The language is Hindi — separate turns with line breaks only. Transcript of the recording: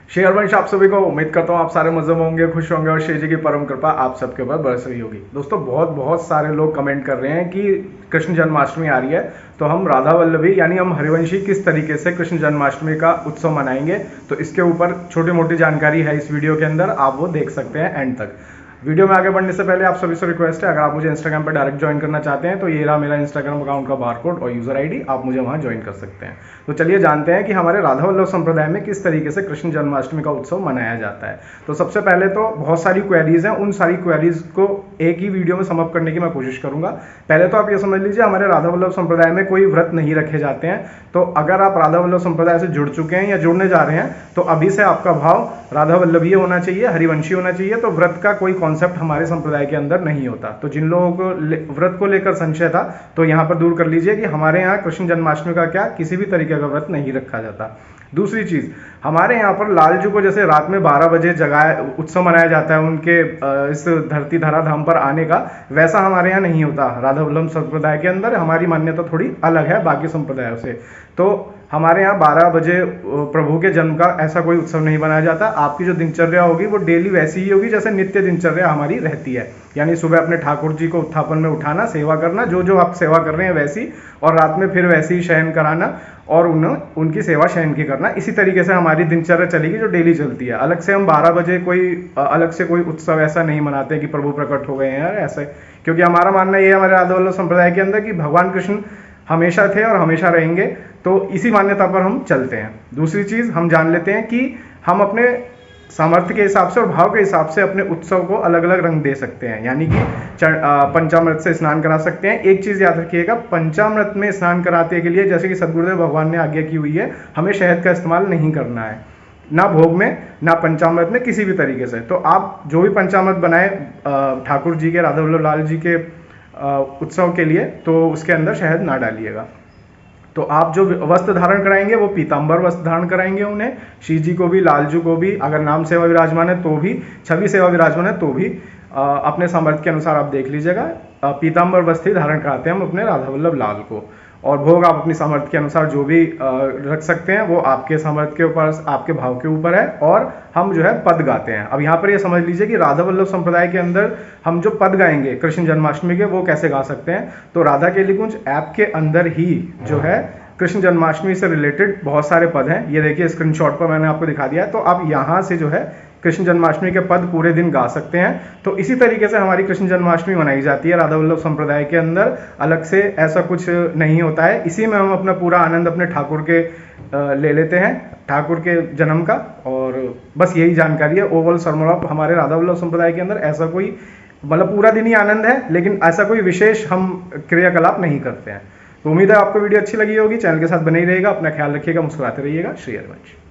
श्री हरवंश आप सभी को उम्मीद करता हूँ आप सारे मजे में होंगे, खुश होंगे और श्री जी की परम कृपा आप सबके ऊपर बरस रही होगी। दोस्तों बहुत सारे लोग कमेंट कर रहे हैं कि कृष्ण जन्माष्टमी आ रही है तो हम राधा वल्लभी यानी हम हरिवंशी किस तरीके से कृष्ण जन्माष्टमी का उत्सव मनाएंगे। तो इसके ऊपर छोटी मोटी जानकारी है इस वीडियो के अंदर, आप वो देख सकते हैं एंड तक। वीडियो में आगे बढ़ने से पहले आप सभी से रिक्वेस्ट है, अगर आप मुझे इंस्टाग्राम पर डायरेक्ट ज्वाइन करना चाहते हैं तो ये रहा मेरा इंस्टाग्राम अकाउंट का बारकोड और यूजर आईडी, आप मुझे वहां ज्वाइन कर सकते हैं। तो चलिए जानते हैं कि हमारे राधा वल्लभ संप्रदाय में किस तरीके से कृष्ण जन्माष्टमी का उत्सव मनाया जाता है। तो सबसे पहले तो बहुत सारी क्वेरीज हैं, उन सारी क्वेरीज को एक ही वीडियो में समअप करने की मैं कोशिश करूंगा। पहले तो आप ये समझ लीजिए हमारे राधा वल्लभ संप्रदाय में कोई व्रत नहीं रखे जाते हैं। तो अगर आप राधा वल्लभ संप्रदाय से जुड़ चुके हैं या जुड़ने जा रहे हैं तो अभी से आपका भाव राधा वल्लभीय होना चाहिए, हरिवंशी होना चाहिए। तो व्रत का कोई कॉन्सेप्ट हमारे संप्रदाय के अंदर नहीं होता। तो जिन लोगों को व्रत को लेकर संशय था तो यहाँ पर दूर कर लीजिए कि हमारे यहाँ कृष्ण जन्माष्टमी का क्या किसी भी तरीके का व्रत नहीं रखा जाता। दूसरी चीज, हमारे यहाँ पर लालजू को जैसे रात में 12 बजे जगाया उत्सव मनाया जाता है उनके इस धरती धरा धाम पर आने का, वैसा हमारे यहाँ नहीं होता। राधा वल्लभ संप्रदाय के अंदर हमारी मान्यता थोड़ी अलग है बाकी संप्रदायों से। तो हमारे यहाँ 12 बजे प्रभु के जन्म का ऐसा कोई उत्सव नहीं मनाया जाता। आपकी जो दिनचर्या होगी वो डेली वैसी ही होगी जैसे नित्य दिनचर्या हमारी रहती है, यानी सुबह अपने ठाकुर जी को उत्थापन में उठाना, सेवा करना, जो आप सेवा कर रहे हैं वैसी, और रात में फिर वैसे ही शयन कराना और उनकी सेवा शयन की करना। इसी तरीके से हमारी दिनचर्या चलेगी जो डेली चलती है। अलग से हम 12 बजे अलग से कोई उत्सव ऐसा नहीं मनाते कि प्रभु प्रकट हो गए हैं यार ऐसे, क्योंकि हमारा मानना ये है हमारे राधा वल्लभ संप्रदाय के अंदर कि भगवान कृष्ण हमेशा थे और हमेशा रहेंगे। तो इसी मान्यता पर हम चलते हैं। दूसरी चीज, हम जान लेते हैं कि हम अपने सामर्थ्य के हिसाब से और भाव के हिसाब से अपने उत्सव को अलग अलग रंग दे सकते हैं, यानी कि पंचामृत से स्नान करा सकते हैं। एक चीज याद रखिएगा, पंचामृत में स्नान कराते के लिए जैसे कि सदगुरुदेव भगवान ने आज्ञा की हुई है, हमें शहद का इस्तेमाल नहीं करना है, ना भोग में ना पंचामृत में, किसी भी तरीके से। तो आप जो भी पंचामृत बनाए ठाकुर जी के, राधा वल्लभ लाल जी के उत्सव के लिए, तो उसके अंदर शहद ना डालिएगा। तो आप जो वस्त्र धारण कराएंगे वो पीतांबर वस्त्र धारण कराएंगे उन्हें, श्री जी को भी, लालजू को भी, अगर नाम सेवा विराजमान है तो भी, छवि सेवा विराजमान है तो भी, अपने सामर्थ्य के अनुसार आप देख लीजिएगा। पीतांबर वस्त्र ही धारण कराते हैं हम अपने राधा वल्लभ लाल को। और भोग आप अपनी सामर्थ्य के अनुसार जो भी रख सकते हैं, वो आपके सामर्थ्य के ऊपर, आपके भाव के ऊपर है। और हम जो है पद गाते हैं। अब यहाँ पर ये समझ लीजिए कि राधा वल्लभ संप्रदाय के अंदर हम जो पद गाएंगे कृष्ण जन्माष्टमी के, वो कैसे गा सकते हैं। तो राधा केली कुंज ऐप के अंदर ही जो है कृष्ण जन्माष्टमी से रिलेटेड बहुत सारे पद हैं। ये देखिए स्क्रीनशॉट पर मैंने आपको दिखा दिया है। तो आप यहाँ से जो है कृष्ण जन्माष्टमी के पद पूरे दिन गा सकते हैं। तो इसी तरीके से हमारी कृष्ण जन्माष्टमी मनाई जाती है राधा वल्लभ संप्रदाय के अंदर। अलग से ऐसा कुछ नहीं होता है। इसी में हम अपना पूरा आनंद अपने ठाकुर के ले लेते हैं, ठाकुर के जन्म का। और बस यही जानकारी है ओवरऑल समअप। हमारे राधा वल्लभ संप्रदाय के अंदर ऐसा कोई, मतलब पूरा दिन ही आनंद है, लेकिन ऐसा कोई विशेष हम क्रियाकलाप नहीं करते हैं। तो उम्मीद है आपको वीडियो अच्छी लगी होगी। चैनल के साथ बने ही रहेगा, अपना ख्याल रखिएगा, मुस्कुराते रहिएगा। श्री हरवंश।